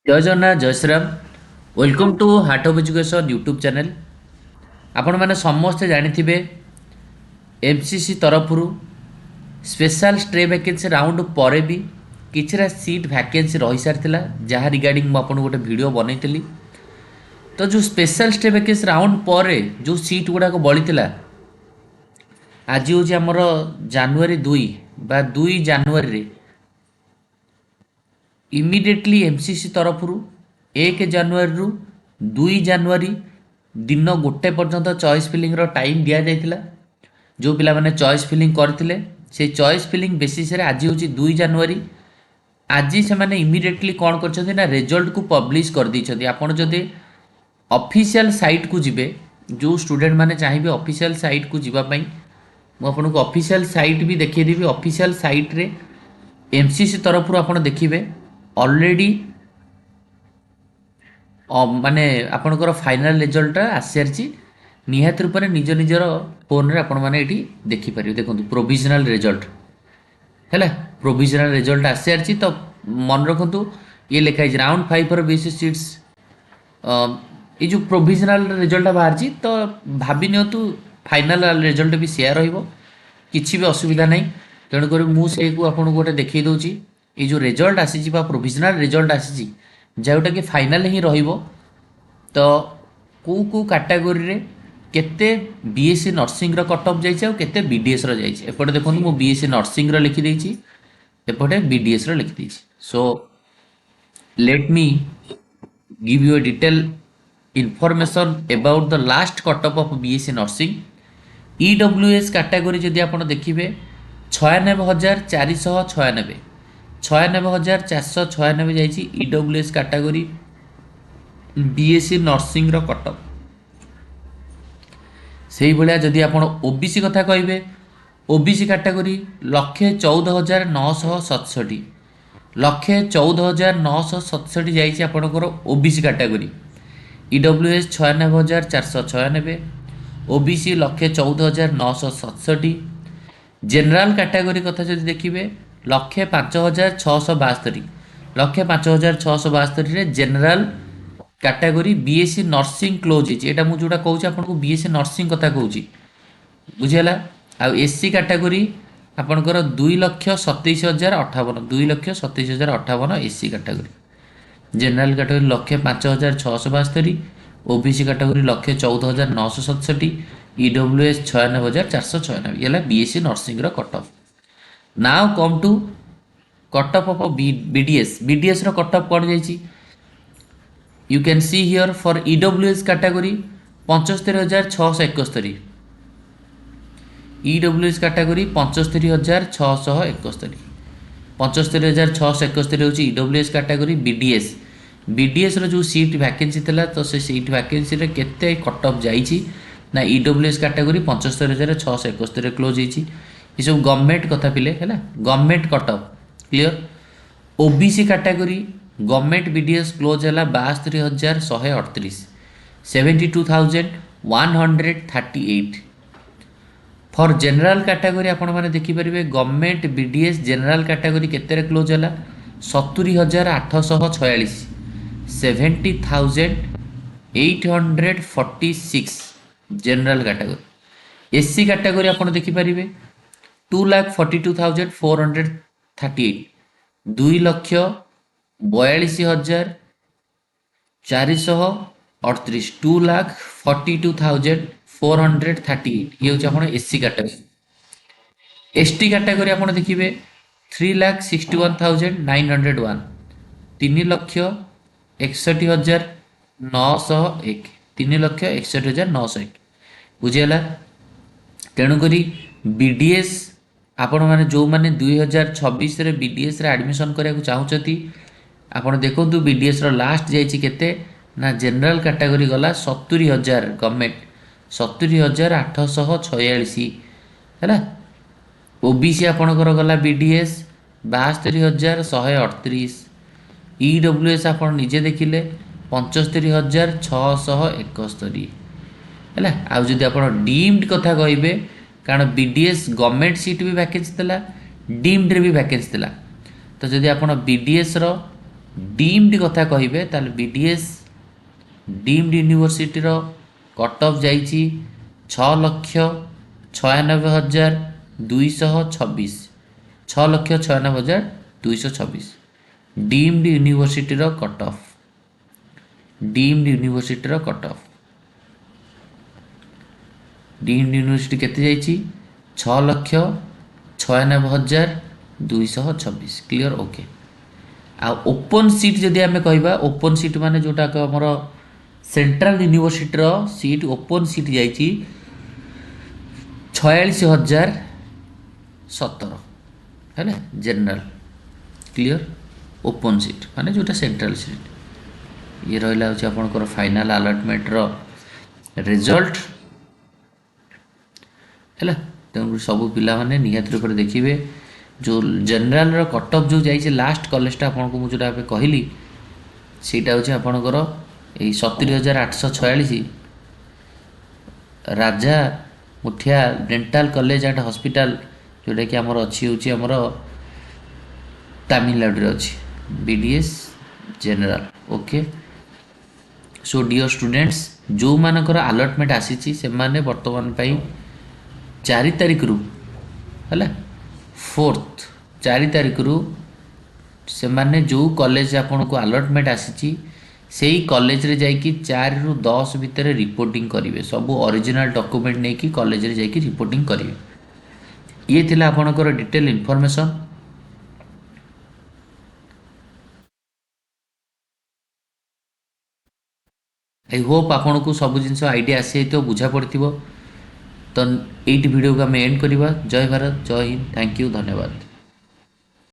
ଜୟ ଜଗନ୍ନାଥ ଜୟ Shriram. Welcome to heart of education YouTube channel. ଆପଣମାନେ ସମସ୍ତେ ଜାଣିଥିବେ ଏମ୍ସିସି ତରଫରୁ ସ୍ପେଶାଲ ଷ୍ଟ୍ରେ ଭ୍ୟାକେନ୍ସି ରାଉଣ୍ଡ ପରେ ବି କିଛିଟା ସିଟ୍ ଭ୍ୟାକେନ୍ସି ରହିସାରିଥିଲା, ଯାହା ରିଗାର୍ଡ଼ିଂ ମୁଁ ଆପଣଙ୍କୁ ଗୋଟେ ଭିଡ଼ିଓ ବନେଇଥିଲି। ତ ଯେଉଁ ସ୍ପେଶାଲ ଷ୍ଟ୍ରେ ଭ୍ୟାକେନ୍ସି ରାଉଣ୍ଡ ପରେ ଯେଉଁ ସିଟ୍ ଗୁଡ଼ାକ ବଳିଥିଲା, ଆଜି ହେଉଛି ଆମର ଜାନୁଆରୀ 2 ବା 2 ଜାନୁଆରୀରେ ଇମିଡ଼ିଏଟଲି ଏମ୍ସିସି ତରଫରୁ 1 ଜାନୁଆରୀରୁ 2 ଜାନୁଆରୀ ଦିନ 1 ପର୍ଯ୍ୟନ୍ତ ଚଏସ୍ ଫିଲିଂର ଟାଇମ୍ ଦିଆଯାଇଥିଲା। ଯେଉଁ ପିଲାମାନେ ଚଏସ୍ ଫିଲିଂ କରିଥିଲେ ସେଇ ଚଏସ୍ ଫିଲିଂ ବେସିସ୍ରେ ଆଜି ହେଉଛି 2 ଜାନୁଆରୀ। ଆଜି ସେମାନେ ଇମିଡ଼ିଏଟଲି କ'ଣ କରିଛନ୍ତି ନା ରେଜଲ୍ଟକୁ ପବ୍ଲିଶ କରିଦେଇଛନ୍ତି। ଆପଣ ଯଦି ଅଫିସିଆଲ ସାଇଟ୍କୁ ଯିବେ, ଯେଉଁ ଷ୍ଟୁଡେଣ୍ଟମାନେ ଚାହିଁବେ ଅଫିସିଆଲ ସାଇଟ୍କୁ ଯିବା ପାଇଁ, ମୁଁ ଆପଣଙ୍କୁ ଅଫିସିଆଲ ସାଇଟ୍ ବି ଦେଖାଇଦେବି। ଅଫିସିଆଲ ସାଇଟ୍ରେ ଏମ୍ସିସି ତରଫରୁ ଆପଣ ଦେଖିବେ ଅଲରେଡ଼ି ମାନେ ଆପଣଙ୍କର ଫାଇନାଲ୍ ରେଜଲ୍ଟଟା ଆସିସାରିଛି। ନିହାତି ରୂପରେ ନିଜ ନିଜର ଫୋନ୍ରେ ଆପଣମାନେ ଏଠି ଦେଖିପାରିବେ। ଦେଖନ୍ତୁ ପ୍ରୋଭିଜନାଲ୍ ରେଜଲ୍ଟ ହେଲା, ପ୍ରୋଭିଜନାଲ୍ ରେଜଲ୍ଟ ଆସିସାରିଛି। ତ ମନେ ରଖନ୍ତୁ ଇଏ ଲେଖା ହେଇଛି ରାଉଣ୍ଡ 5 ବିଏସ୍ସି ସିଟ୍ସ। ଏଇ ଯେଉଁ ପ୍ରୋଭିଜନାଲ୍ ରେଜଲ୍ଟଟା ବାହାରିଛି, ତ ଭାବି ନିଅନ୍ତୁ ଫାଇନାଲ୍ ରେଜଲ୍ଟ ବି ସେୟା ରହିବ, କିଛି ବି ଅସୁବିଧା ନାହିଁ। ତେଣୁକରି ମୁଁ ସେଇକୁ ଆପଣଙ୍କୁ ଗୋଟେ ଦେଖେଇ ଦେଉଛି। ଏଇ ଯେଉଁ ରେଜଲ୍ଟ ଆସିଛି ବା ପ୍ରୋଭିଜନାଲ୍ ରେଜଲ୍ଟ ଆସିଛି, ଯେଉଁଟାକି ଫାଇନାଲ୍ ହିଁ ରହିବ। ତ କେଉଁ କେଉଁ କାଟାଗୋରୀରେ କେତେ ବିଏସ୍ସି ନର୍ସିଂର କଟ୍ ଅଫ୍ ଯାଇଛି ଆଉ କେତେ ବିଡିଏସ୍ର ଯାଇଛି। ଏପଟେ ଦେଖନ୍ତୁ ମୁଁ ବିଏସ୍ସି ନର୍ସିଂର ଲେଖିଦେଇଛି, ଏପଟେ ବିଡିଏସ୍ର ଲେଖିଦେଇଛି। So let me give you a detail information about the last cut off of BSc Nursing। EWS category जदि आप देखिए 96,496 96,496 जाइए EWS category BSc nursing cut of. से भाया जदि आप ओबीसी कथा कहे ओबीसी कैटेगरी 114,967 114,967 जाइए आपंकर OBC category. EWS 96,496 OBC 114,967। General category कथा जब देखिए 105,672 105,672 general category BSc nursing close होता मुझे जोटा कहूँ आपको बीएससी नर्सिंग कथा कहूँ बुझीगला। आउ एससी कैटेगरी आपंकर 2,27,058 2,27,058 SC category. General category 105,672 OBC category 114,967 EWS 96,496 ये BSc nursing cut off. Now come to cut off of BDS. BDS cut off कौन जाइए you can see here for EWS category 75,671 EWS category 75,671 75,671 हूँ EWS category. BDS BDS जो seat vacancy थिला तो से seat vacancy रे केते cut off जाइछि ना EWS कैटेगरी 75,671 क्लोज होइछि। ये सब गवर्नमेंट कथा पिले हैला, government cut off clear. OBC category government BDS close है 72,138 72,138। फॉर जनरल कैटेगरी आपण मैंने देखिपारे गवर्नमेंट बीडीएस जनरल कैटेगरी केते क्लोज है 70,846 70,846 जनरल कैटेगरी। एससी कैटेगरी आप देखिपारे 2,42,438 2,42,438 2,42,438 ये हूँ आप एससी कैटेगरी। एसटी कैटेगरी आप देखिए 3,61,901 3,61,901 3,61,901 बुझीगला। तेणुक बीडीएस आपण मैंने जो मैंने 2026 बीडीएस एडमिशन करने चाहूँगी आप देखो बीडीएस लास्ट जाइए ना जनरल कैटेगरी गला 70,000 गवर्नमेंट 70,846 है। ओबीसी आपणकर गला बीडीएस 72,138 EWS आप निजे देखिले 75,671 है। आउ जदि आप डीम्ड कथा कहे कारण बीडीएस गवर्नमेंट सीट भी वैकेंसी थिला डीम्ड भी वैकेंसी थिला। तो जदि आप बीडीएस ଡିମ୍ଡ କଥା କହିବେ ତାହେଲେ ବିଡ଼ିଏସ୍ ଡିମ୍ଡ ୟୁନିଭର୍ସିଟିର କଟ୍ ଅଫ୍ ଯାଇଛି 6,96,226 6,96,226 ଡିମ୍ଡ ୟୁନିଭର୍ସିଟିର କଟ୍ ଅଫ୍ ଡିମ୍ଡ ୟୁନିଭର୍ସିଟିର କଟ୍ ଅଫ୍ ଡିମ୍ଡ ୟୁନିଭର୍ସିଟି କେତେ ଯାଇଛି 6,96,226 କ୍ଲିଅର ଓକେ। ଆଉ ଓପନ୍ ସିଟ୍ ଯଦି ଆମେ କହିବା ଓପନ୍ ସିଟ୍ ମାନେ ଯେଉଁଟାକ ଆମର ସେଣ୍ଟ୍ରାଲ ୟୁନିଭର୍ସିଟିର ସିଟ୍ ଓପନ୍ ସିଟ୍ ଯାଇଛି 46,017 ହେଲା ଜେନେରାଲ କ୍ଲିଅର ଓପନ୍ ସିଟ୍ ମାନେ ଯେଉଁଟା ସେଣ୍ଟ୍ରାଲ ସିଟ୍। ଇଏ ରହିଲା ହେଉଛି ଆପଣଙ୍କର ଫାଇନାଲ୍ ଆଲଟମେଣ୍ଟର ରେଜଲ୍ଟ ହେଲା। ତେଣୁ ସବୁ ପିଲାମାନେ ନିହାତି ରୂପରେ ଦେଖିବେ ଯେଉଁ ଜେନେରାଲର କଟ୍ ଅଫ୍ ଯେଉଁ ଯାଇଛି ଲାଷ୍ଟ କଲେଜଟା ଆପଣଙ୍କୁ ମୁଁ ଯେଉଁଟା ଏବେ କହିଲି ସେଇଟା ହେଉଛି ଆପଣଙ୍କର ଏଇ 70,846 Raja Muthiah dental college and hospital ଯେଉଁଟାକି ଆମର ଅଛି ହେଉଛି ଆମର ତାମିଲନାଡ଼ୁରେ ଅଛି BDS general okay. So dear students ଯେଉଁମାନଙ୍କର ଆଲଟମେଣ୍ଟ ଆସିଛି ସେମାନେ ବର୍ତ୍ତମାନ ପାଇଁ 4 ତାରିଖରୁ ହେଲା 4th 4 ତାରିଖରୁ ସେମାନେ ଯେଉଁ କଲେଜ ଆପଣଙ୍କୁ ଆଲଟମେଣ୍ଟ ଆସିଛି ସେଇ କଲେଜରେ ଯାଇକି 4ରୁ 10 ଭିତରେ ରିପୋର୍ଟିଂ କରିବେ। ସବୁ ଅରିଜିନାଲ ଡକୁମେଣ୍ଟ ନେଇକି କଲେଜରେ ଯାଇକି ରିପୋର୍ଟିଂ କରିବେ। ଇଏ ଥିଲା ଆପଣଙ୍କର ଡିଟେଲ୍ ଇନଫର୍ମେସନ୍। ଆଇ ହୋପ୍ ଆପଣଙ୍କୁ ସବୁ ଜିନିଷ ଆଇଡ଼ିଆ ଆସିଯାଇଥିବ ବୁଝା ପଡ଼ିଥିବ। ତ ଏଇଠି ଭିଡ଼ିଓକୁ ଆମେ ଏଣ୍ଡ କରିବା। ଜୟ ଭାରତ ଜୟ ହିନ୍ଦ ଥ୍ୟାଙ୍କ ୟୁ ଧନ୍ୟବାଦ।